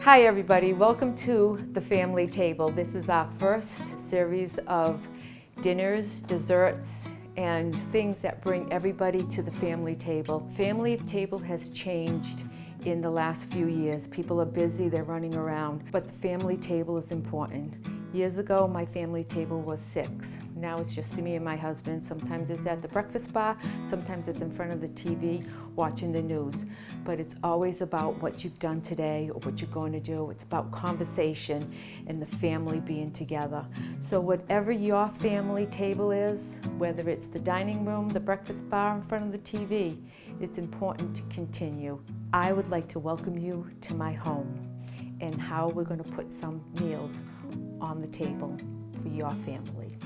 Hi everybody, welcome to the family table. This is our first series of dinners, desserts, and things that bring everybody to the family table. Family table has changed in the last few years. People are busy, they're running around, but the family table is important. Years ago, my family table was 6. Now it's just me and my husband. Sometimes it's at the breakfast bar, sometimes it's in front of the TV watching the news. But it's always about what you've done today or what you're going to do. It's about conversation and the family being together. So whatever your family table is, whether it's the dining room, the breakfast bar in front of the TV, it's important to continue. I would like to welcome you to my home and how we're going to put some meals on the table for your family.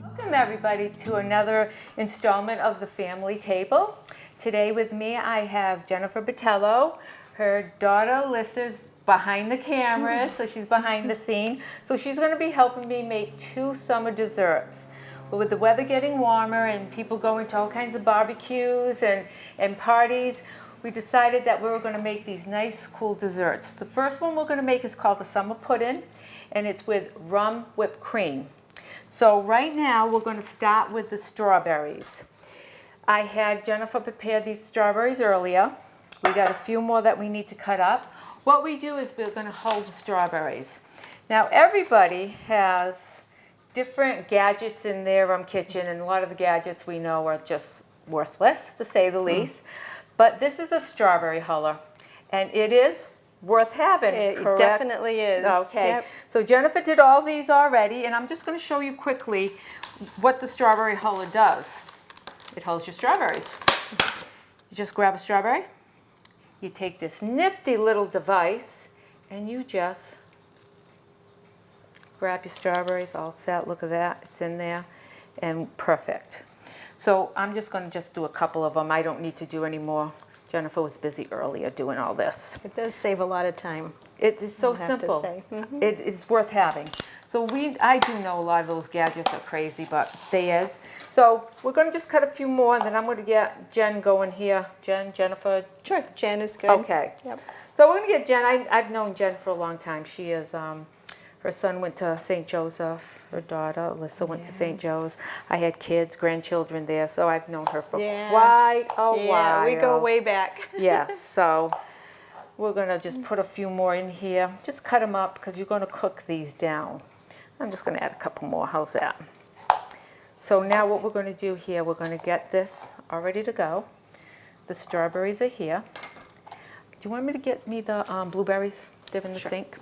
Welcome everybody to another installment of the family table. Today with me I have Jennifer Botelho. Her daughter Alyssa's behind the camera, so she's behind the scene. So she's going to be helping me make 2 summer desserts. But with the weather getting warmer and people going to all kinds of barbecues and parties, we decided that we were going to make these nice, cool desserts. The first one we're going to make is called the summer pudding, and it's with rum whipped cream. So right now we're going to start with the strawberries. I had Jennifer prepare these strawberries earlier. We got a few more that we need to cut up. What we do is we're going to hull the strawberries. Now everybody has different gadgets in their kitchen, and a lot of the gadgets we know are just worthless, to say the least. But this is a strawberry huller, and it is worth having, correct? It definitely is. Okay, yep. So Jennifer did all these already, and I'm just going to show you quickly what the strawberry huller does. It hulls your strawberries. You just grab a strawberry, you take this nifty little device, and you just grab your strawberries, all set, look at that, it's in there, and perfect. So I'm just going to do a couple of them. I don't need to do any more. Jennifer was busy earlier doing all this. It does save a lot of time. It is so simple. It is worth having. So I do know a lot of those gadgets are crazy, but they is. So we're going to just cut a few more, and then I'm going to get Jen going here. Jennifer? Sure, Jen is good. Okay. Yep. So we're going to get Jen. I've known Jen for a long time. She is... her son went to St. Joseph. Her daughter, Alyssa, went to St. Joe's. I had kids, grandchildren there, so I've known her for quite a while. Yeah, we go way back. Yes, so we're going to just put a few more in here. Just cut them up because you're going to cook these down. I'm just going to add a couple more. How's that? So now what we're going to do here, we're going to get this all ready to go. The strawberries are here. Do you want me to get me the blueberries? They're in the sink.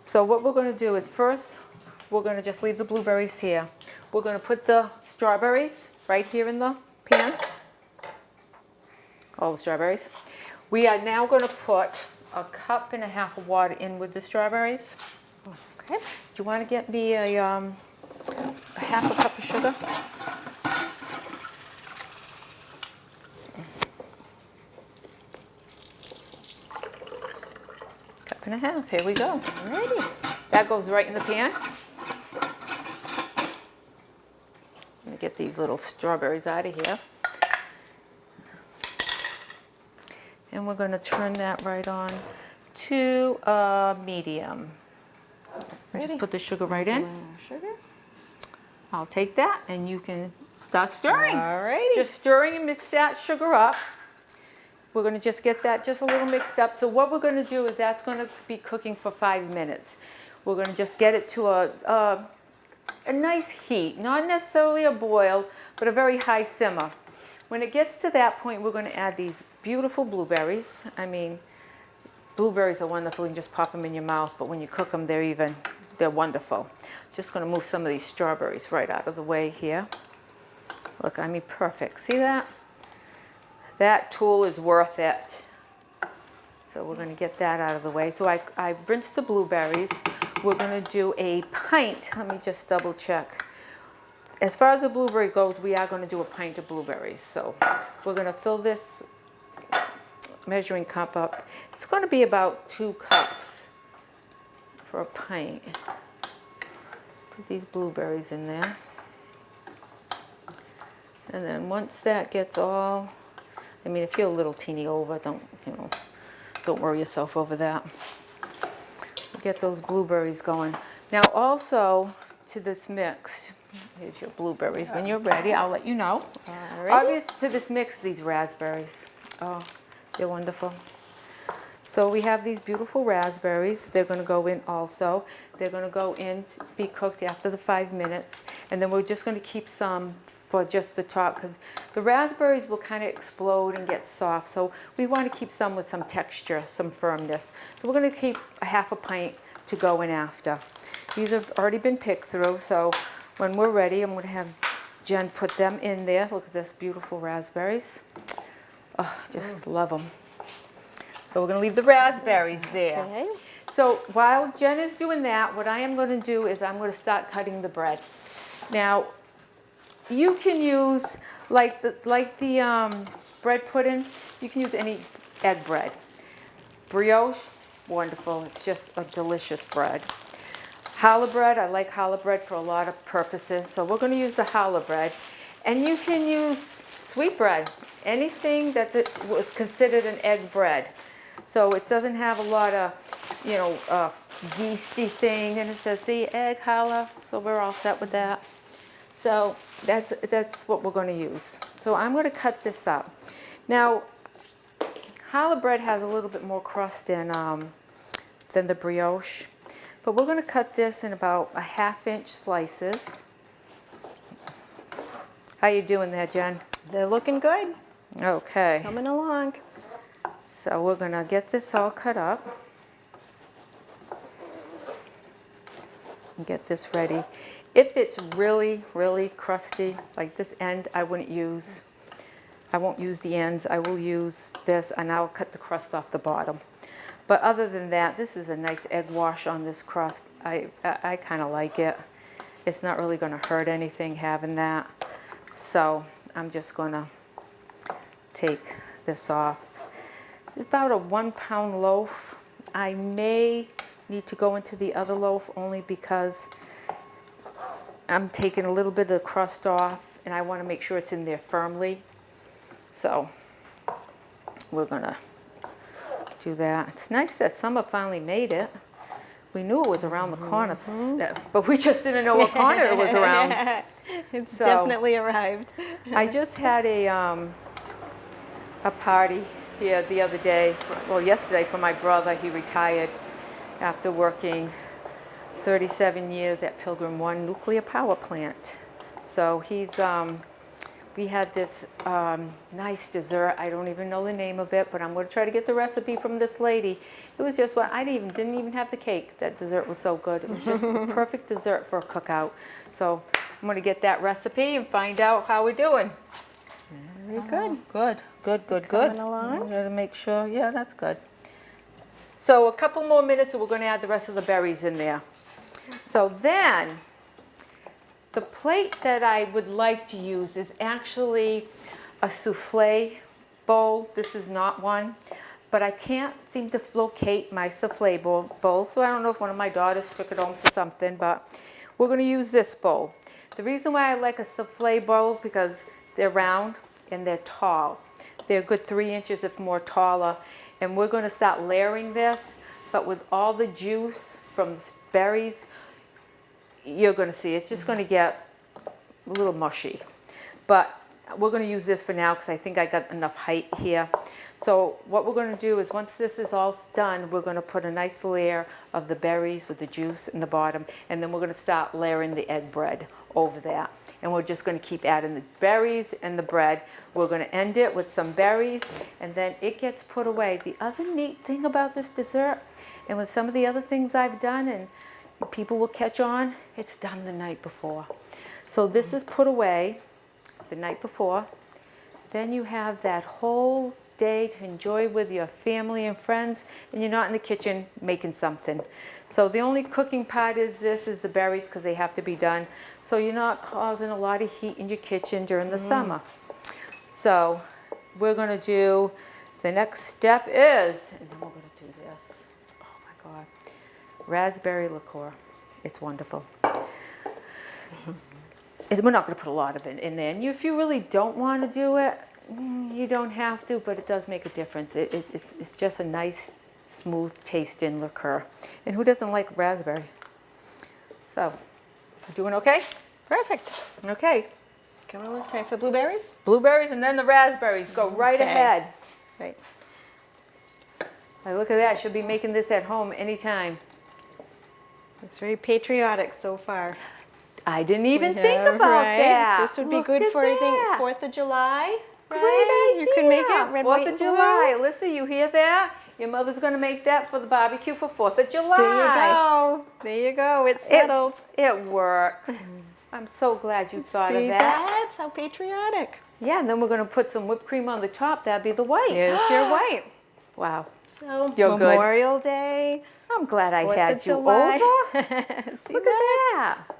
So what we're going to do is first, we're going to just leave the blueberries here. We're going to put the strawberries right here in the pan. All the strawberries. We are now going to put 1.5 cups of water in with the strawberries. Okay. Do you want to get me a 1/2 cup of sugar? 1.5 cups. Here we go. Alrighty. That goes right in the pan. Let me get these little strawberries out of here. And we're going to turn that right on to medium. Just put the sugar right in. Sugar. I'll take that, and you can start stirring. Alrighty. Just stirring and mix that sugar up. We're going to just get that just a little mixed up. So what we're going to do is that's going to be cooking for 5 minutes. We're going to just get it to a nice heat, not necessarily a boil, but a very high simmer. When it gets to that point, we're going to add these beautiful blueberries. I mean, blueberries are wonderful. You can just pop them in your mouth, but when you cook them, they're wonderful. Just going to move some of these strawberries right out of the way here. Look, I mean, perfect. See that? That tool is worth it. So we're going to get that out of the way. So I've rinsed the blueberries. We're going to do a pint. Let me just double check. As far as the blueberry goes, we are going to do a pint of blueberries. So we're going to fill this measuring cup up. It's going to be about 2 cups for a pint. Put these blueberries in there. And then once that gets all, I mean, if you're a little teeny over, don't worry yourself over that. Get those blueberries going. Now also to this mix, here's your blueberries. When you're ready, I'll let you know. Alrighty. Obviously to this mix, these raspberries. Oh, they're wonderful. So we have these beautiful raspberries. They're going to go in also. They're going to go in to be cooked after the 5 minutes. And then we're just going to keep some for just the top because the raspberries will kind of explode and get soft. So we want to keep some with some texture, some firmness. So we're going to keep a half a pint to go in after. These have already been picked through. So when we're ready, I'm going to have Jen put them in there. Look at this beautiful raspberries. Oh, just love them. So we're going to leave the raspberries there. Okay. So while Jen is doing that, what I am going to do is I'm going to start cutting the bread. Now, you can use, like the bread pudding, you can use any egg bread. Brioche, wonderful. It's just a delicious bread. Challah bread, I like challah bread for a lot of purposes. So we're going to use the challah bread. And you can use sweet bread, anything that was considered an egg bread. So it doesn't have a lot of, yeasty thing, and it says, see, egg, challah, so we're all set with that. So that's what we're going to use. So I'm going to cut this up. Now, challah bread has a little bit more crust than the brioche, but we're going to cut this in about a 1/2-inch slices. How you doing there, Jen? They're looking good. Okay. Coming along. So we're going to get this all cut up and get this ready. If it's really, really crusty, like this end, I won't use the ends. I will use this, and I'll cut the crust off the bottom. But other than that, this is a nice egg wash on this crust. I kind of like it. It's not really going to hurt anything having that. So I'm just going to take this off. It's about a 1-pound loaf. I may need to go into the other loaf only because I'm taking a little bit of the crust off and I want to make sure it's in there firmly. So we're going to do that. It's nice that summer finally made it. We knew it was around the corner, but we just didn't know what corner it was around. It's definitely arrived. I just had a party here the other day, yesterday for my brother. He retired after working 37 years at Pilgrim 1 nuclear power plant. So we had this nice dessert. I don't even know the name of it, but I'm going to try to get the recipe from this lady. It was just what didn't even have the cake. That dessert was so good. It was just a perfect dessert for a cookout. So I'm going to get that recipe and find out how we're doing. Very good. Good. Coming along. I'm going to make sure. Yeah, that's good. So a couple more minutes and we're going to add the rest of the berries in there. So then, the plate that I would like to use is actually a souffle bowl. This is not one, but I can't seem to locate my souffle bowl, so I don't know if one of my daughters took it home for something, but we're going to use this bowl. The reason why I like a souffle bowl because they're round and they're tall. They're a good 3 inches, if more taller, and we're going to start layering this, but with all the juice from the berries, you're going to see it's just going to get a little mushy. But we're going to use this for now because I think I got enough height here. So what we're going to do is once this is all done, we're going to put a nice layer of the berries with the juice in the bottom, and then we're going to start layering the egg bread over that. And we're just going to keep adding the berries and the bread. We're going to end it with some berries, and then it gets put away. The other neat thing about this dessert, and with some of the other things I've done, and people will catch on, it's done the night before. So this is put away the night before. Then you have that whole day to enjoy with your family and friends, and you're not in the kitchen making something. So the only cooking part is the berries because they have to be done. So you're not causing a lot of heat in your kitchen during the summer. So we're going to do, the next step is, and then we're going to do this. Oh my God. Raspberry liqueur. It's wonderful. We're not going to put a lot of it in there. And if you really don't want to do it, You don't have to, but it does make a difference. It's just a nice, smooth tasting liqueur. And who doesn't like raspberry? So, you doing okay? Perfect. Okay. Come on, time for blueberries? Blueberries and then the raspberries. Go right Okay. ahead. Right. Now look at that. She'll be making this at home anytime. It's very patriotic so far. I didn't even We think have, about right? that. This would be Look good at for, I think, that. 4th of July. Great right? idea. You could make it red, 4th white, of and July. blue. Alyssa, you hear that? Your mother's going to make that for the barbecue for 4th of July. There you go. There you go. It's settled. It works. I'm so glad you thought of See that. How patriotic. Yeah, and then we're going to put some whipped cream on the top. That'd be the white. Here's your white. Wow. So, You're good. Memorial Day. I'm glad I 4th had of you July. over. See Look that? at that.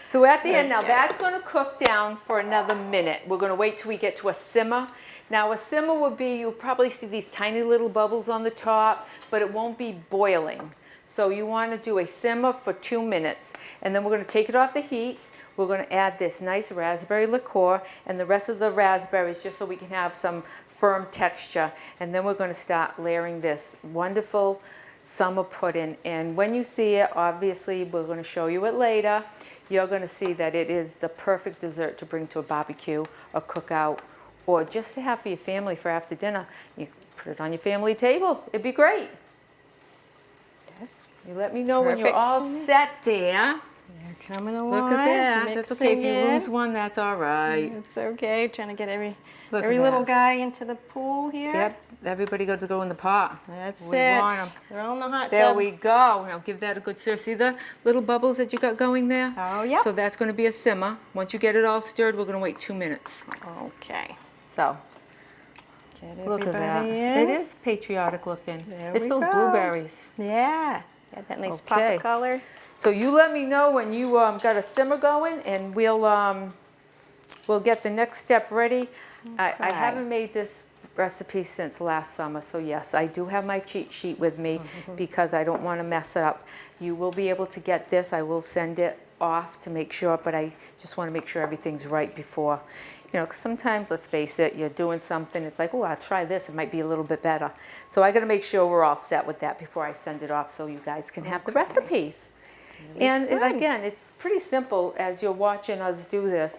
So at the end, now Okay. that's going to cook down for another minute. We're going to wait till we get to a simmer. Now a simmer would be, you'll probably see these tiny little bubbles on the top, but it won't be boiling. So you want to do a simmer for 2 minutes. And then we're going to take it off the heat. We're going to add this nice raspberry liqueur and the rest of the raspberries just so we can have some firm texture. And then we're going to start layering this wonderful summer pudding. And when you see it, obviously, we're going to show you it later, you're going to see that it is the perfect dessert to bring to a barbecue, a cookout, or just to have for your family for after dinner. You put it on your family table. It'd be great. Yes. You let me know when you're Perfect. all set there. You're coming along. Look at that. That's okay. If you mixing lose it. one, that's all right. It's okay. Trying to get every Look at little that. guy into the pool here. Yep. Everybody got to go in the pot. That's We it. want 'em. They're all in the hot There tub. we go. Now give that a good stir. See the little bubbles that you got going there? Oh, yep. So that's going to be a simmer. Once you get it all stirred, we're going to wait 2 minutes. Okay. So Get look at that. everybody in. It is patriotic looking. There It's we those go. blueberries. Yeah. Got that nice pop Okay. of color. So you let me know when you got a simmer going, and we'll get the next step ready. I Okay. haven't made this recipe since last summer, so yes, I do have my cheat sheet with me because I don't want to mess it up. You will be able to get this. I will send it off to make sure, but I just want to make sure everything's right before. You know, 'cause sometimes, let's face it, you're doing something, it's like, oh, I'll try this, it might be a little bit better. So I got to make sure we're all set with that before I send it off so you guys can have the recipes. And good. again, it's pretty simple as you're watching us do this.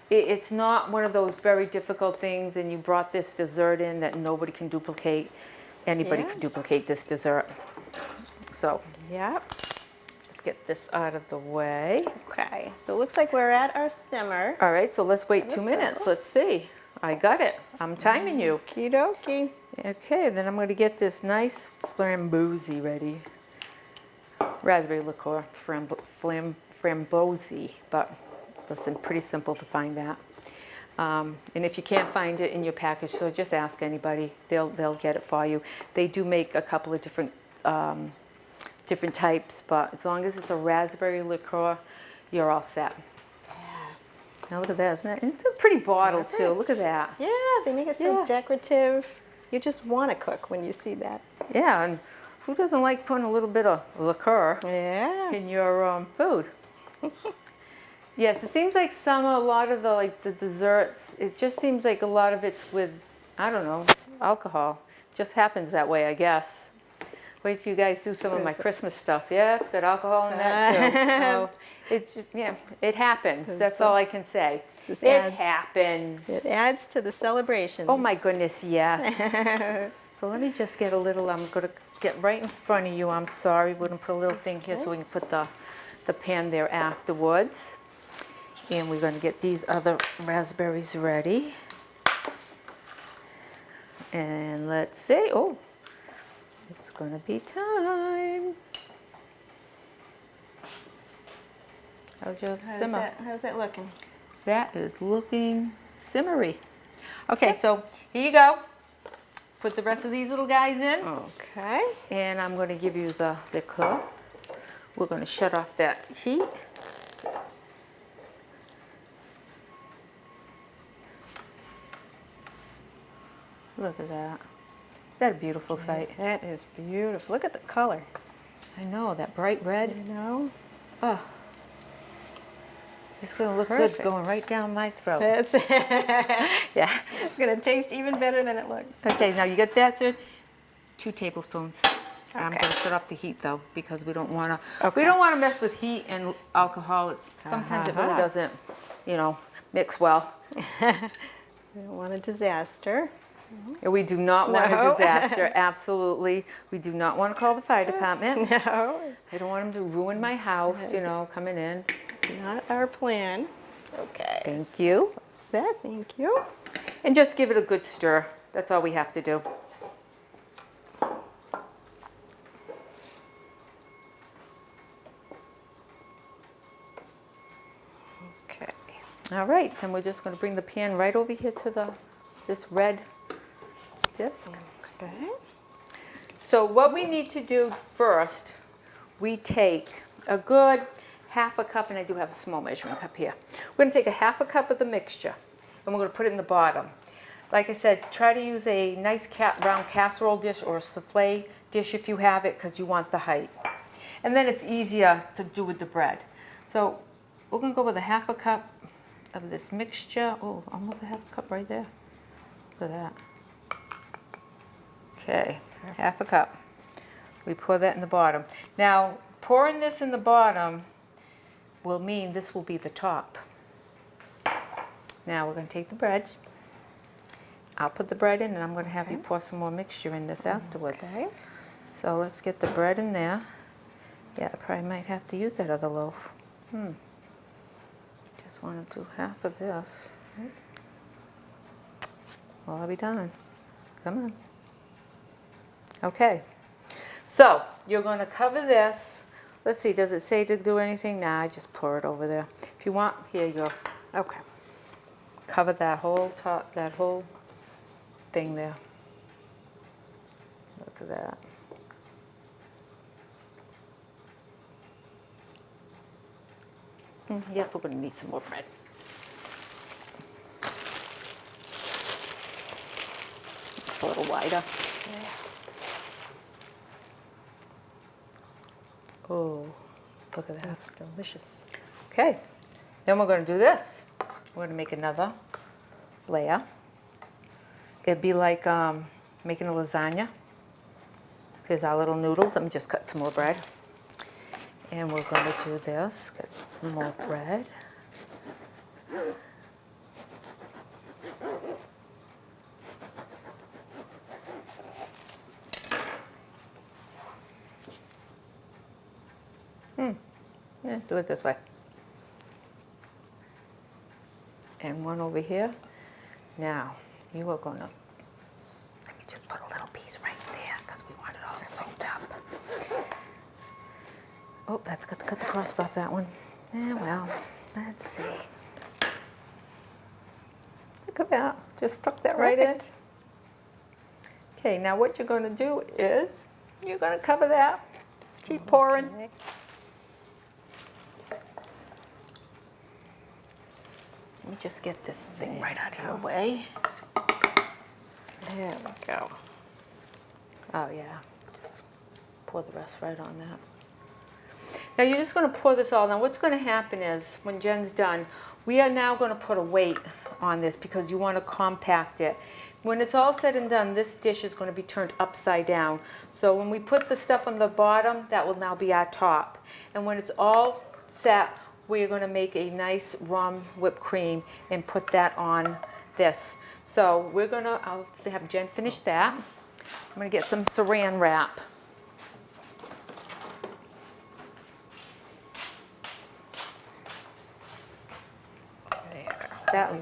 It's not one of those very difficult things, and you brought this dessert in that nobody can duplicate. Anybody can Yes. duplicate this dessert. So Yep. let's get this out of the way. Okay. So it looks like we're at our simmer. All right, so let's wait 2 There it minutes. goes. Let's see. I got it. I'm timing you. Okie dokie. Okay, then I'm going to get this nice frambozy ready. Raspberry liqueur, frambozy, but listen, pretty simple to find that. And if you can't find it in your package, so just ask anybody. They'll get it for you. They do make a couple of different types, but as long as it's a raspberry liqueur, you're all set. Now look at that, isn't it? It's a pretty bottle too. Look at that. Yeah, they make it so Yeah. decorative. You just want to cook when you see that. Yeah, and who doesn't like putting a little bit of liqueur Yeah. in your food? Yes, it seems like a lot of the desserts, it just seems like a lot of it's with, I don't know, alcohol. Just happens that way, I guess. Wait till you guys do some of my Christmas stuff. Yeah, it's got alcohol in that too. Oh, it's just, yeah, it happens. That's all I can say. Just It adds- happens. It adds to the celebration. Oh my goodness, yes. So let me just get a little, I'm going to get right in front of you. I'm sorry, we're going to put a little thing here so we can put the pan there afterwards. And we're going to get these other raspberries ready. And let's see, oh, it's going to be time. How's your simmer? How's that looking? That is looking simmery. Okay, so here you go. Put the rest of these little guys in. Okay. And I'm going to give you the liqueur. We're going to shut off that heat. Look at that. Is that a beautiful sight? That is beautiful. Look at the color. I know, that bright red. You know? Oh, It's gonna look Perfect. good going right down my throat. It's, Yeah. it's going to taste even better than it looks. Okay, now you get that, sir? 2 tablespoons. And I'm Okay. gonna shut off the heat though, because we don't wanna, Okay. we don't wanna mess with heat and alcohol. It's, sometimes it really doesn't, you know, mix well. We don't want a disaster. And we do not want a No. disaster, absolutely. We do not wanna call the fire department. No, I don't want them to ruin my house, you know, coming in. it's not our plan. Okay. Thank you. So set, thank you. And just give it a good stir. That's all we have to do. Okay. All right, then we're just gonna bring the pan right over here to this red disc. Okay. So what we need to do first, we take a good half a cup, and I do have a small measuring cup here. We're gonna take a half a cup of the mixture, and we're gonna put it in the bottom. Like I said, try to use a nice round casserole dish or a souffle dish if you have it, because you want the height. And then it's easier to do with the bread. So we're gonna go with a half a cup of this mixture. Oh, almost a half a cup right there. Look at that. Okay, half a cup. We pour that in the bottom. Now, pouring this in the bottom will mean this will be the top. Now we're going to take the bread. I'll put the bread in, and I'm going to have you pour some more mixture in this afterwards. Okay. So let's get the bread in there. Yeah, I probably might have to use that other loaf. Just want to do half of this. Well, I'll be done. Come on. Okay, so you're going to cover this. Let's see, does it say to do anything? Nah, I just pour it over there. If you want, here you go. Okay. Cover that whole top, that whole thing there. Look at that. Yep, we're going to need some more bread. It's a little wider. Oh, look at that. That's delicious. Okay, then we're going to do this. We're going to make another layer. It'd be like making a lasagna. Here's our little noodles. Let me just cut some more bread. And we're going to do this. Cut some more bread. Yeah, do it this way. And one over here. Now, you are going to, let me just put a little piece right there, because we want it all soaked up. Oh, that's got to cut the crust off that one. Yeah, well, let's see. Look at that. Just stuck that right in. Okay, now what you're going to do is, you're going to cover that. Keep pouring. Okay. Let me just get this thing right out of your way. There we go. Oh yeah, just pour the rest right on that. Now you're just going to pour this all down. What's going to happen is, when Jen's done, we are now going to put a weight on this, because you want to compact it. When it's all said and done, this dish is going to be turned upside down. So when we put the stuff on the bottom, that will now be our top. And when it's all set, we're going to make a nice rum whipped cream and put that on this. So we're going to, I'll have Jen finish that. I'm going to get some saran wrap. That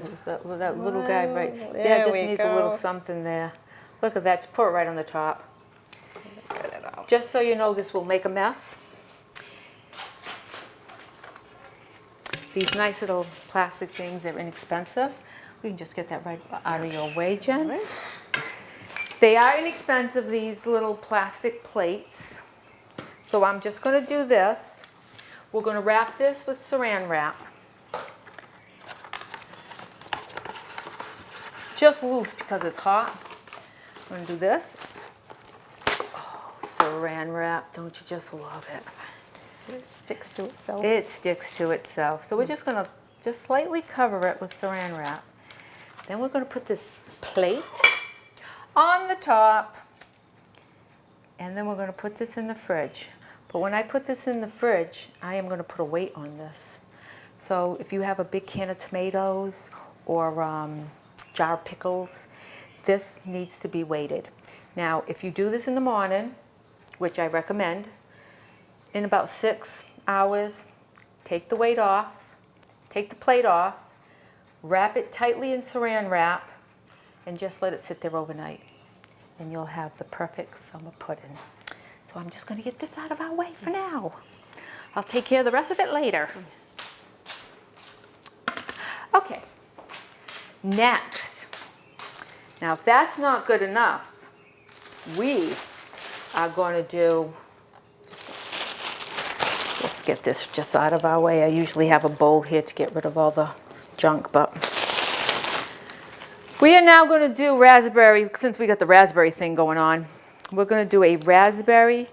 little guy right there, There just we needs a little go. something there. Look at that, just pour it right on the top. Get it out. Just so you know, this will make a mess. These nice little plastic things, they're inexpensive. We can just get that right out of your way, Jen. Right. They are inexpensive, these little plastic plates. So I'm just going to do this. We're going to wrap this with saran wrap. Just loose because it's hot. I'm going to do this. Oh, saran wrap, don't you just love it? It sticks to itself. It sticks to itself. So we're just going to just slightly cover it with saran wrap. Then we're going to put this plate on the top, and then we're going to put this in the fridge. But when I put this in the fridge, I am going to put a weight on this. So if you have a big can of tomatoes or jar of pickles, this needs to be weighted. Now, if you do this in the morning, which I recommend, in about 6 hours, take the weight off, take the plate off, wrap it tightly in saran wrap, and just let it sit there overnight. And you'll have the perfect summer pudding. So I'm just going to get this out of our way for now. I'll take care of the rest of it later. Okay, next. Now if that's not good enough, we are going to do, let's get this just out of our way. I usually have a bowl here to get rid of all the junk, but we are now going to do raspberry, since we got the raspberry thing going on, we're going to do a raspberry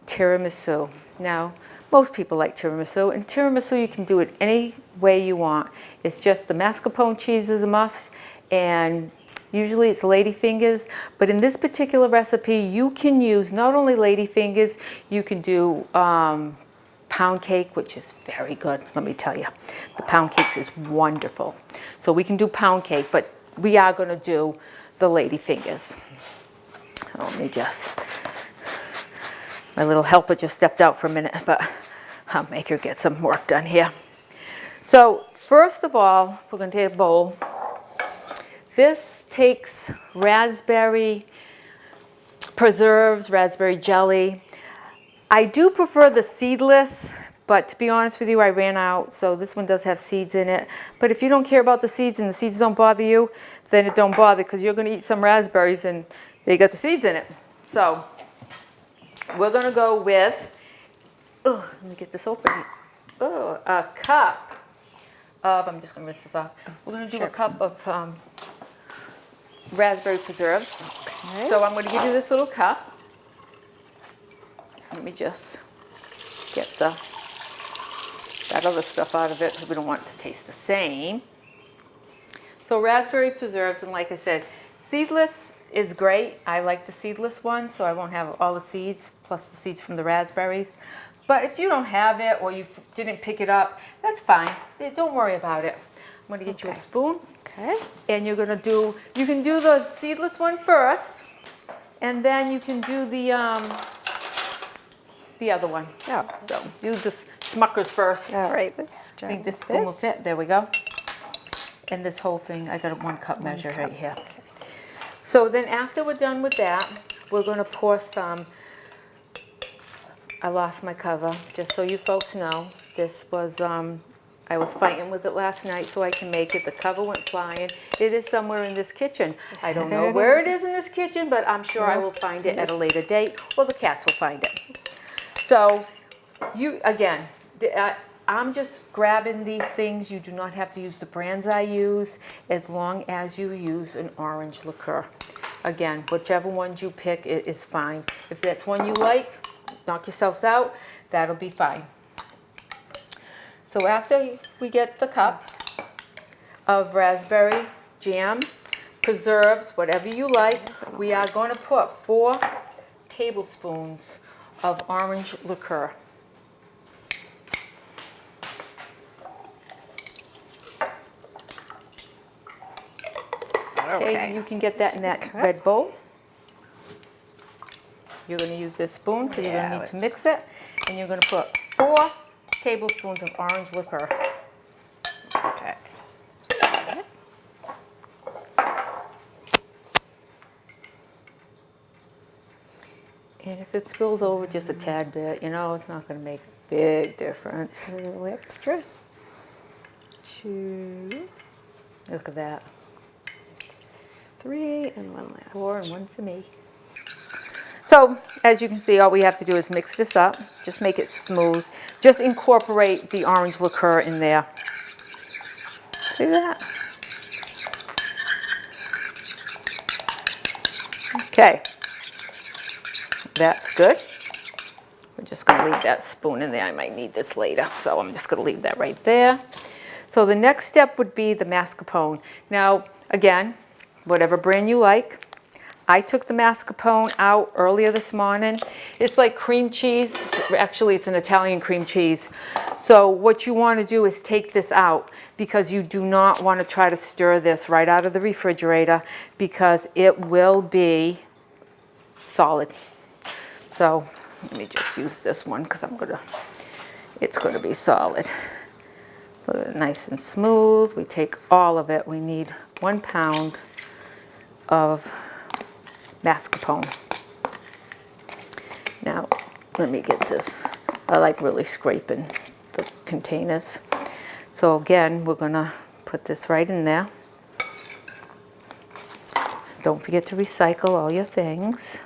tiramisu. Now, most people like tiramisu, and tiramisu you can do it any way you want. It's just the mascarpone cheese is a must, and usually it's ladyfingers, but in this particular recipe you can use not only ladyfingers, you can do pound cake, which is very good, let me tell you. The pound cakes is wonderful. So we can do pound cake, but we are going to do the ladyfingers. Let me just, my little helper just stepped out for a minute, but I'll make her get some work done here. So first of all, we're going to take a bowl. This takes raspberry preserves, raspberry jelly. I do prefer the seedless, but to be honest with you, I ran out, so this one does have seeds in it. But if you don't care about the seeds and the seeds don't bother you, then it don't bother, because you're going to eat some raspberries and they got the seeds in it. So we're going to go with, let me get this open. A cup of, I'm just going to rinse this off. We're going to do a cup of raspberry preserves. Okay. So I'm going to give you this little cup. Let me just get that other stuff out of it because we don't want it to taste the same. So raspberry preserves, and like I said, seedless is great. I like the seedless one, so I won't have all the seeds plus the seeds from the raspberries. But if you don't have it or you didn't pick it up, that's fine. Don't worry about it. I'm going to get you a spoon. Okay. And you're going to do, you can do the seedless one first, and then you can do the other one. Oh. So do the Smuckers first. All right, let's try I think this spoon will fit. There we go. And this whole thing, I got a 1 cup measure right here. Okay. So then after we're done with that, we're going to pour some, I lost my cover, just so you folks know. This was, I was fighting with it last night so I can make it. The cover went flying. It is somewhere in this kitchen. I don't know where it is in this kitchen, but I'm sure I will find it at a later date, or the cats will find it. So you, again, I'm just grabbing these things. You do not have to use the brands I use, as long as you use an orange liqueur. Again, whichever ones you pick, it is fine. If that's one you like, knock yourselves out, that'll be fine. So after we get the cup of raspberry jam, preserves, whatever you like, we are going to put 4 tablespoons of orange liqueur. Okay, you can get that in that red bowl. You're going to use this spoon because you're going to need to mix it. And you're going to put 4 tablespoons of orange liqueur. Okay. And if it spills over just a tad bit, you know, it's not going to make a big difference. A little extra. 2. Look at that. 3 and 1 last. 4 and 1 for me. So, as you can see, all we have to do is mix this up. Just make it smooth. Just incorporate the orange liqueur in there. See that? Okay. That's good. We're just going to leave that spoon in there. I might need this later, so I'm just going to leave that right there. So the next step would be the mascarpone. Now, again, whatever brand you like. I took the mascarpone out earlier this morning. It's like cream cheese. Actually, it's an Italian cream cheese. So what you want to do is take this out because you do not want to try to stir this right out of the refrigerator because it will be solid. So let me just use this one because it's gonna be solid. Look at it, nice and smooth. We take all of it. We need 1 pound of mascarpone. Now, let me get this. I like really scraping the containers. So again, we're gonna put this right in there. Don't forget to recycle all your things.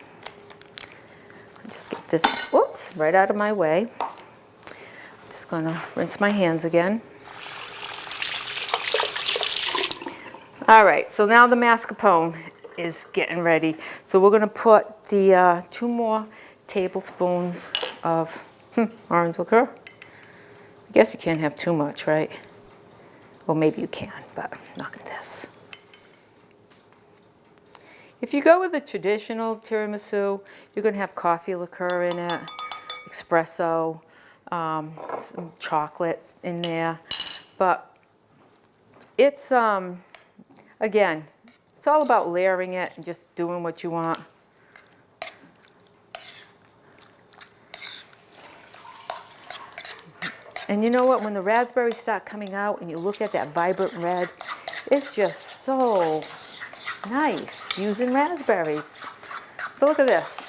Just get this, whoops, right out of my way. Just gonna rinse my hands again. All right, so now the mascarpone is getting ready. So we're gonna put the 2 more tablespoons of orange liqueur. I guess you can't have too much, right? Well, maybe you can, but not in this. If you go with the traditional tiramisu, you're gonna have coffee liqueur in it, espresso, some chocolate in there. But it's, again, it's all about layering it and just doing what you want. And you know what, when the raspberries start coming out and you look at that vibrant red, it's just so nice using raspberries. So look at this.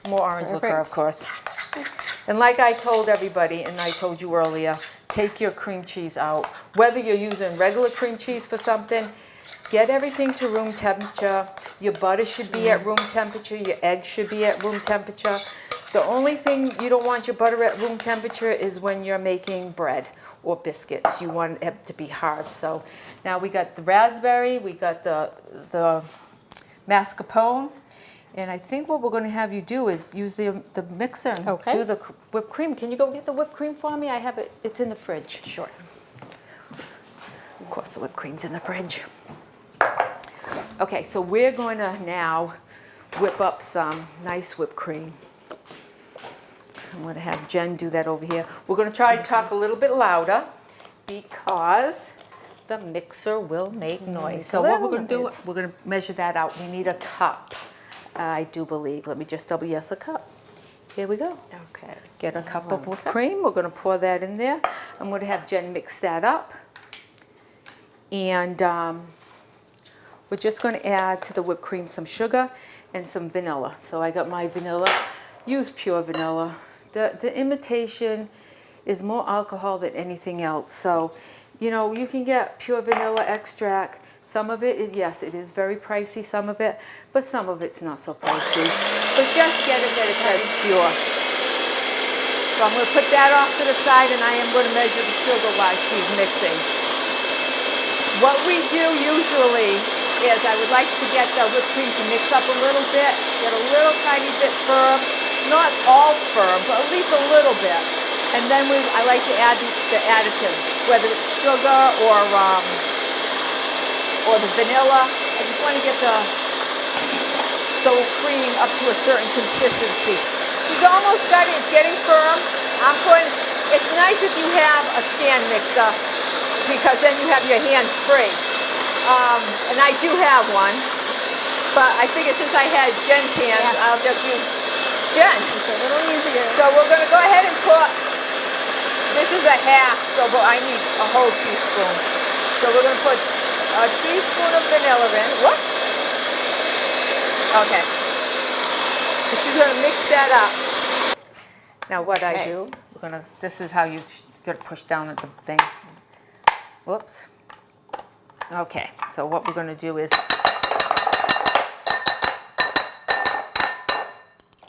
More orange liqueur, of course. And like I told everybody, and I told you earlier, take your cream cheese out. Whether you're using regular cream cheese for something, get everything to room temperature. Your butter should be at room temperature. Your eggs should be at room temperature. The only thing you don't want your butter at room temperature is when you're making bread or biscuits. You want it to be hard. So now we got the raspberry, we got the mascarpone, and I think what we're going to have you do is use the mixer and do the whipped cream. Can you go get the whipped cream for me? I have it. It's in the fridge. Sure. Of course, the whipped cream's in the fridge. Okay, so we're going to now whip up some nice whipped cream. I'm going to have Jen do that over here. We're going to try to talk a little bit louder because the mixer will make noise. So what we're going to do, we're going to measure that out. We need a cup, I do believe. Let me just double yes a cup. Here we go. Okay. Get a cup of whipped cream. We're going to pour that in there. I'm going to have Jen mix that up. And we're just going to add to the whipped cream some sugar and some vanilla. So I got my vanilla. Use pure vanilla. The imitation is more alcohol than anything else. So, you know, you can get pure vanilla extract. Some of it, yes, it is very pricey, some of it, but some of it's not so pricey. But just get it that it says pure. So I'm going to put that off to the side, and I am going to measure the sugar while she's mixing. What we do usually is I would like to get the whipped cream to mix up a little bit, get a little tiny bit firm. Not all firm, but at least a little bit. And then I like to add the additive, whether it's sugar or the vanilla. I just want to get the cream up to a certain consistency. She's almost got it. It's getting firm. It's nice if you have a stand mixer because then you have your hands free. And I do have one, but I figured since I had Jen's hands, I'll just use Jen. It's a little easier. So we're going to go ahead and put, this is a half, but I need a whole teaspoon. So we're going to put a teaspoon of vanilla in. What? Okay. So she's going to mix that up. Now what I do, this is how you got to push down at the thing. Whoops. Okay, so what we're going to do is,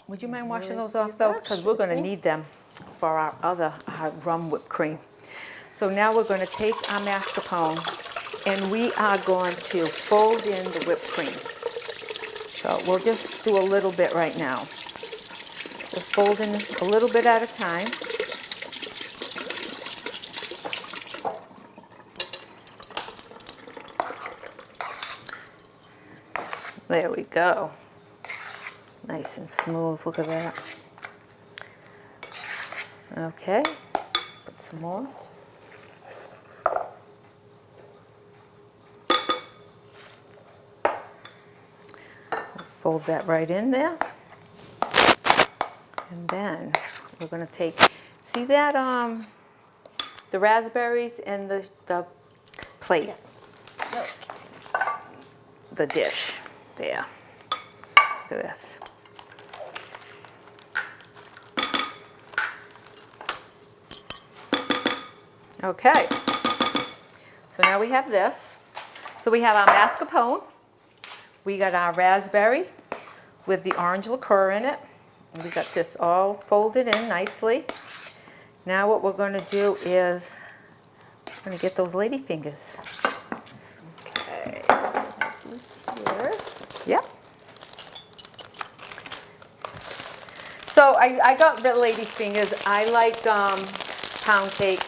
would you mind washing those off though? Because we're going to need them for our other rum whipped cream. So now we're going to take our mascarpone and we are going to fold in the whipped cream. So we'll just do a little bit right now. Just fold in a little bit at a time. There we go. Nice and smooth, look at that. Okay, put some more. Fold that right in there. And then we're gonna take, see that, the raspberries in the plate? Yes. The dish, there. Look at this. Okay, so now we have this. So we have our mascarpone. We got our raspberry with the orange liqueur in it. We got this all folded in nicely. Now what we're going to do is we're going to get those lady fingers. Okay, so this here. Yep. So I got the lady fingers. I like pound cake,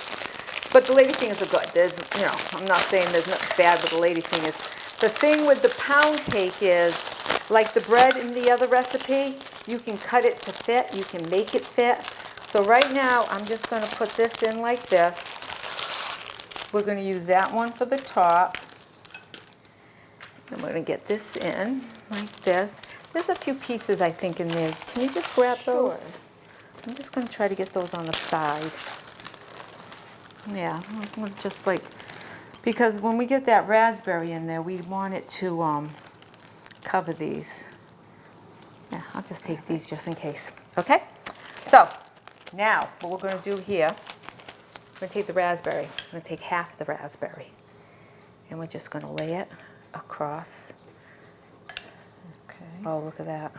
but the lady fingers are good. There's, you know, I'm not saying there's nothing bad with the lady fingers. The thing with the pound cake is, like the bread in the other recipe, you can cut it to fit, you can make it fit. So right now, I'm just gonna put this in like this. We're gonna use that one for the top. And we're gonna get this in like this. There's a few pieces, I think, in there. Can you just grab those? I'm just gonna try to get those on the side. Yeah, I'm gonna just like, because when we get that raspberry in there, we want it to cover these. Yeah, I'll just take these just in case. Okay? So, now, what we're going to do here, we're going to take the raspberry. We're going to take half the raspberry. And we're just going to lay it across. Okay. Oh, look at that.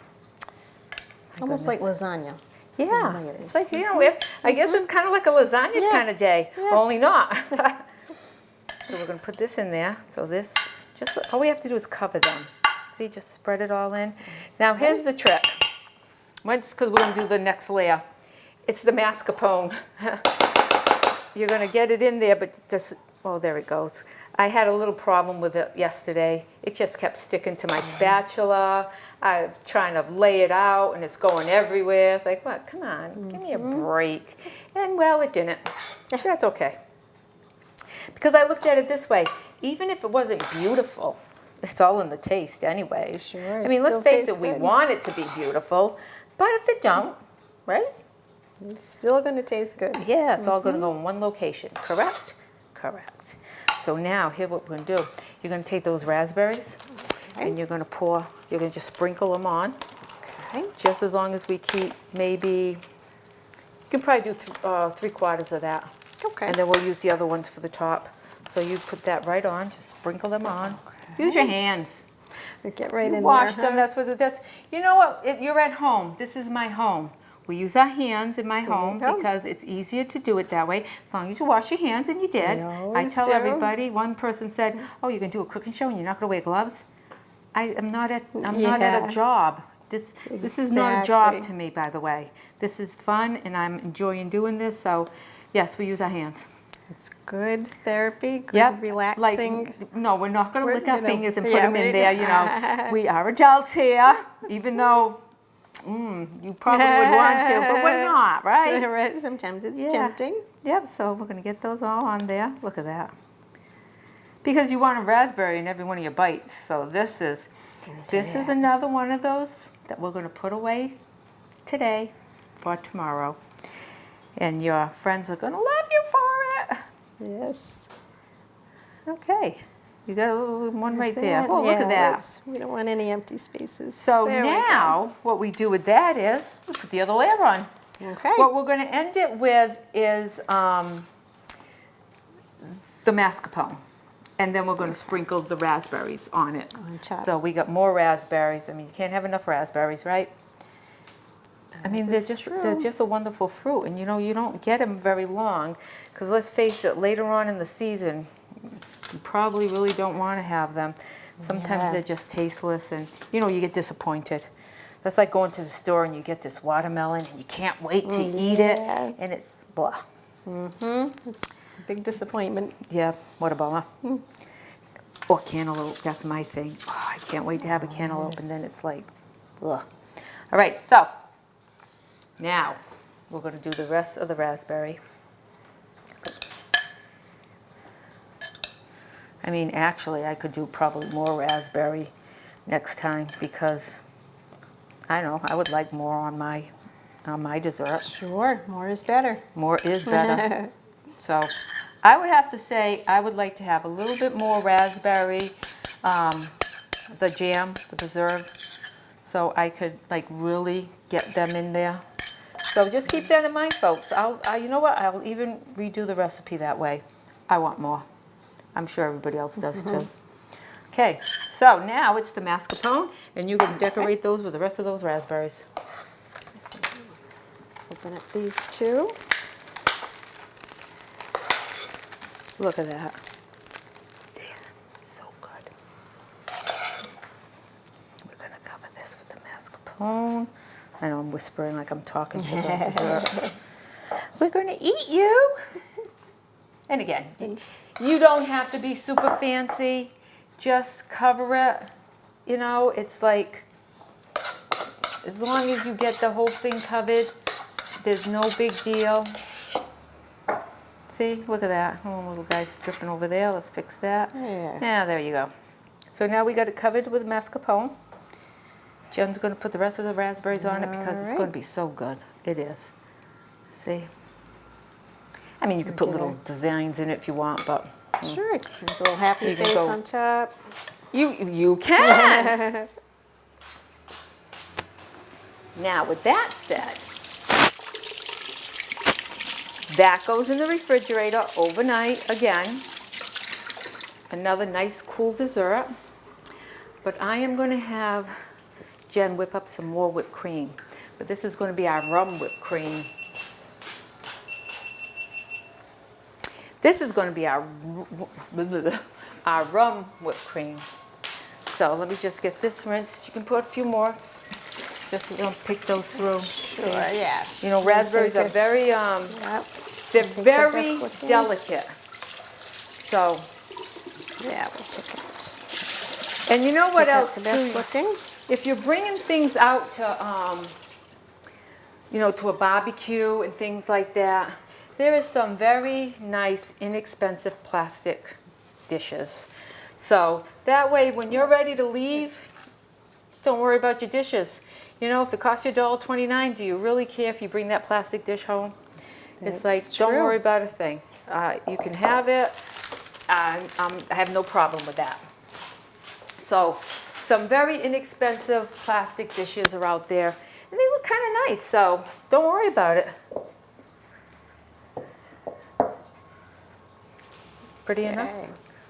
My Almost like goodness. lasagna. Yeah, layers. it's like, you know, I guess it's kind of like a lasagna kind of day, only not. So we're going to put this in there. So this, just all we have to do is cover them. See, just spread it all in. Now here's the trick. Once, because we're going to do the next layer. It's the mascarpone. You're going to get it in there, but just, oh, there it goes. I had a little problem with it yesterday. It just kept sticking to my spatula. I'm trying to lay it out, and it's going everywhere. It's like, what? Come on, give me a break. And, well, it didn't. That's okay. Because I looked at it this way. Even if it wasn't beautiful, it's all in the taste anyway. Sure, I mean, let's still face it, tastes we good. want it to be beautiful. But if it don't, right? It's still going to taste good. Yeah, it's all going to go in one location, correct? Correct. So now, here what we're going to do. You're going to take those raspberries, and you're going to pour, you're going to just sprinkle them on. Okay. Just as long as we keep maybe, you can probably do 3/4 of that. Okay. And then we'll use the other ones for the top. So you put that right on, just sprinkle them on. Okay. Use your hands. Get right in Wash there. them, that's what, that's, you know what, you're at home. This is my home. We use our hands in my home go. because it's easier to do it that way. As long as you wash your hands, and you did. We I always tell do. everybody, one person said, oh, you can do a cooking show and you're not gonna wear gloves? I'm not at a job. This is not a job Exactly. to me, by the way. This is fun and I'm enjoying doing this, so yes, we use our hands. It's good therapy, good Yep. relaxing. Like, no, we're not going to lick our you know, fingers and put yeah, them in right. there, you know. We are adults here, even though you probably would want to, but we're not, right? So, right, sometimes it's Yeah. tempting. Yep, so we're going to get those all on there. Look at that. Because you want a raspberry in every one of your bites. So this is another one of those that we're going to put away today for tomorrow. And your friends are going to love you for it. Yes. Okay, you got a little one right there. That. Oh, look at that. We don't want any empty spaces. So There we go. now, what we do with that is, we put the other layer on. Okay. What we're going to end it with is the mascarpone. And then we're going to sprinkle the raspberries on it. On top. So we got more raspberries. I mean, you can't have enough raspberries, right? I mean, they're That's just a wonderful fruit. And, you know, you don't get them very long. Because let's face it, later on in the season, you probably really don't want to have them. Sometimes Yeah. they're just tasteless and, you know, you get disappointed. That's like going to the store and you get this watermelon and you can't wait to eat it. Yeah. And it's blah. It's a big disappointment. Yeah, what a bummer. Or cantaloupe, that's my thing. Oh, I can't wait to have a cantaloupe, and then it's like, ugh. All right, so now we're going to do the rest of the raspberry. I mean, actually, I could do probably more raspberry next time because, I don't know, I would like more on my dessert. Sure, more is better. More is better. So I would have to say I would like to have a little bit more raspberry, the jam, the preserve, so I could like really get them in there. So just keep that in mind, folks. You know what? I'll even redo the recipe that way. I want more. I'm sure everybody else does too. Okay, so now it's the mascarpone, and you can decorate those with the rest of those raspberries. Open up these two. Look at that. Damn, so good. We're gonna cover this with the mascarpone. I know I'm whispering like I'm talking to the dessert. We're gonna eat you. And again, you don't have to be super fancy. Just cover it. You know, it's like, as long as you get the whole thing covered, there's no big deal. See, look at that. Oh, little guy's dripping over there. Let's fix that. Yeah, there you go. So now we got it covered with mascarpone. Jen's going to put the rest of the raspberries on it because it's going to be so good. It is. See? I mean, you could put little designs in it if you want, but... Sure, a little happy face on top. You can! Now, with that said, that goes in the refrigerator overnight again. Another nice cool dessert. But I am going to have Jen whip up some more whipped cream. But this is going to be our rum whipped cream. This is going to be our rum whipped cream. So let me just get this rinsed. You can put a few more. Just so don't pick those through. Sure, yeah. You know, raspberries are very, they're very delicate. So. Yeah, we'll pick it. And you know what else, the best looking? If you're bringing things out to, you know, to a barbecue and things like that, there is some very nice, inexpensive plastic dishes. So that way, when you're ready to leave, don't worry about your dishes. You know, if it costs you $1.29, do you really care if you bring that plastic dish home? It's like, don't worry about a thing. You can have it. I have no problem with that. So some very inexpensive plastic dishes are out there, and they look kind of nice, so don't worry about it. Pretty enough?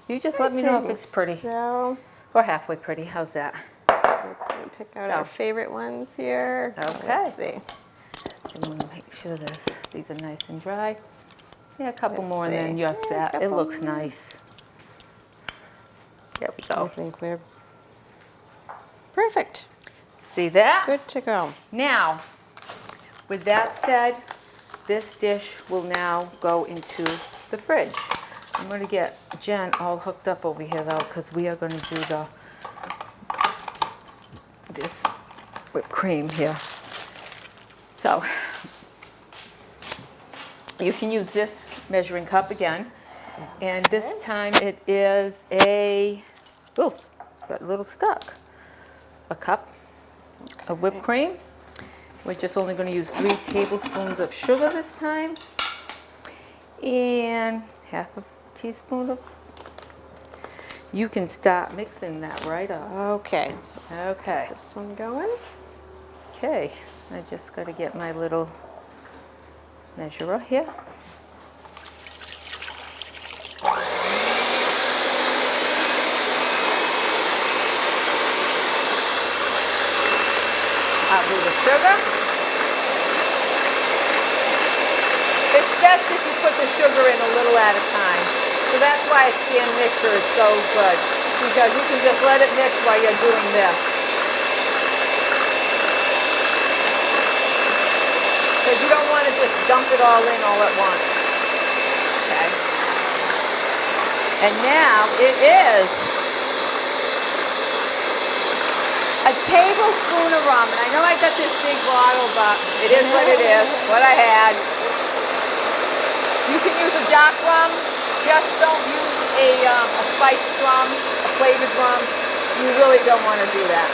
You just let me know if it's pretty. So, or halfway pretty. How's that? we're going to pick out our favorite ones here. Okay. Let's see. I want to make sure these are nice and dry. Yeah, a couple more and then Yeah, you're set. It looks nice. There we go. I think we're perfect. See that? Good to go. Now, with that said, this dish will now go into the fridge. I'm going to get Jen all hooked up over here though, because we are going to do this whipped cream here. So, you can use this measuring cup again, and this time it is got a little stuck. A cup of whipped cream. We're just only going to use 3 tablespoons of sugar this time, and half a teaspoon of. You can start mixing that right up. Okay. So let's Okay. get this one going. Okay. I just got to get my little measurer here. I'll do the sugar. It's best if you put the sugar in a little at a time. So that's why a stand mixer is so good, because you can just let it mix while you're doing this. Because you don't want to just dump it all in all at once. Okay. And now it is A tablespoon of rum. And I know I got this big bottle, but it is what it is, what I had. You can use a dark rum. Just don't use a spiced rum, a flavored rum. You really don't want to do that.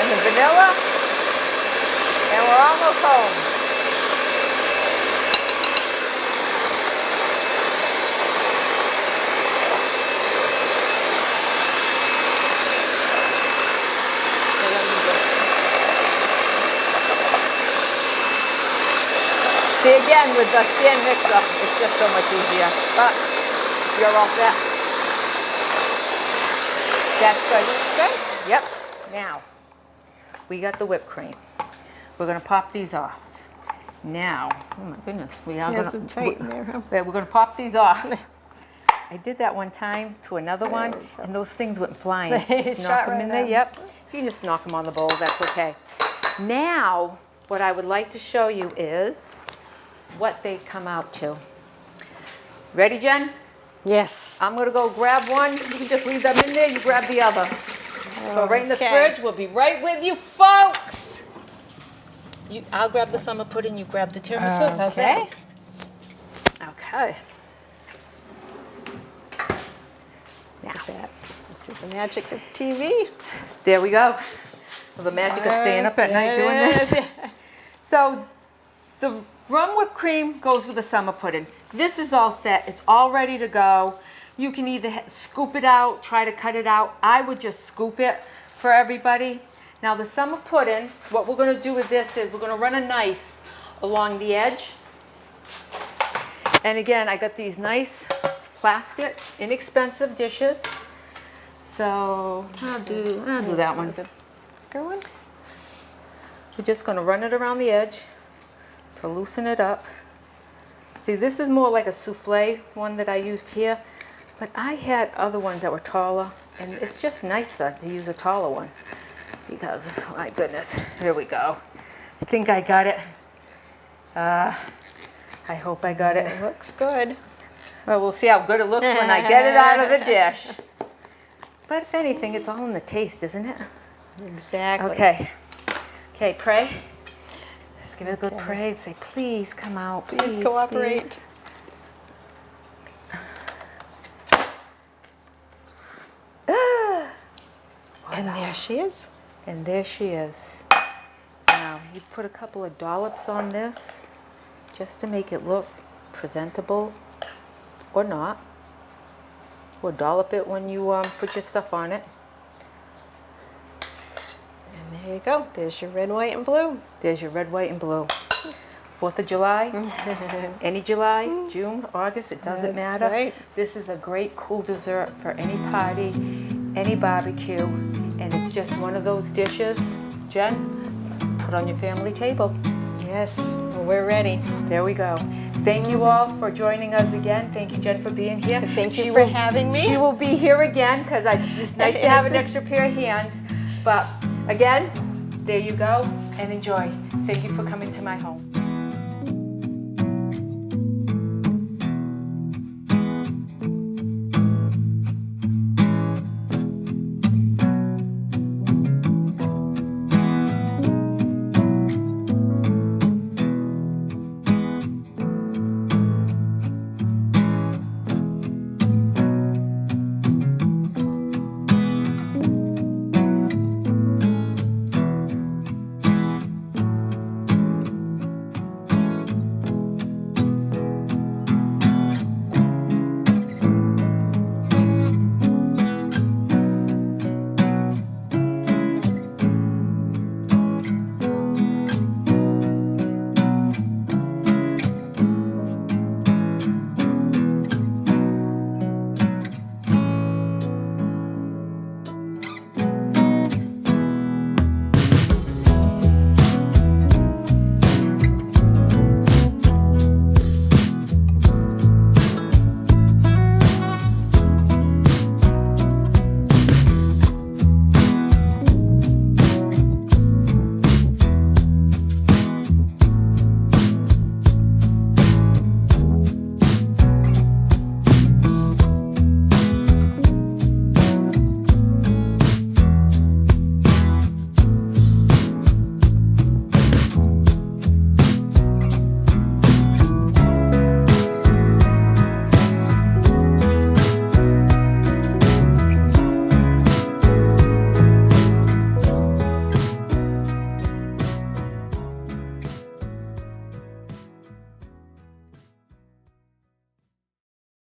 And the vanilla, and we're almost home. See, again, with the stand mixer, it's just so much easier. But you're all set. That's good. That's good. Yep. Now, we got the whipped cream. We're going to pop these off. Now, oh my goodness, we are Yes, going it's tight in there, huh? we're going to pop these off. I did that one time to another one, and those things went flying. Just knock Shot them right in there. out. Yep. You just knock them on the bowl. That's okay. Now, what I would like to show you is what they come out to. Ready, Jen? Yes. I'm gonna go grab one. You can just leave them in there. You grab the other. So right in the Okay. fridge. We'll be right with you, folks. I'll grab the summer pudding. You grab the tiramisu. How's that? Okay. Now, That. The magic of TV. there we go. The magic of staying up at night doing this. So the rum whipped cream goes with the summer pudding. This is all set. It's all ready to go. You can either scoop it out, try to cut it out. I would just scoop it for everybody. Now the summer pudding, what we're going to do with this is we're going to run a knife along the edge. And again, I got these nice plastic, inexpensive dishes. So I'll do that one. Good one. We're just going to run it around the edge to loosen it up. See, this is more like a souffle one that I used here, but I had other ones that were taller, and it's just nicer to use a taller one because, my goodness, here we go. I think I got it. I hope I got it. It looks good. Well, we'll see how good it looks when I get it out of the dish. But if anything, it's all in the taste, isn't it? Exactly. Okay. Okay, pray. Let's give it a good pray and say, please come out. Please cooperate. please." And there she is. And there she is. Now, you put a couple of dollops on this just to make it look presentable, or not. Or dollop it when you put your stuff on it. And there you go. There's your red, white, and blue. There's your red, white, and blue. 4th of July, any July, June, August, it doesn't That's matter. right. This is a great cool dessert for any party, any barbecue, and it's just one of those dishes, Jen, put on your family table. Yes, well, we're ready. There we go. Thank you all for joining us again. Thank you, Jen, for being here. Thank you for having me. She will be here again because it's nice to have an extra pair of hands. But again, there you go, and enjoy. Thank you for coming to my home.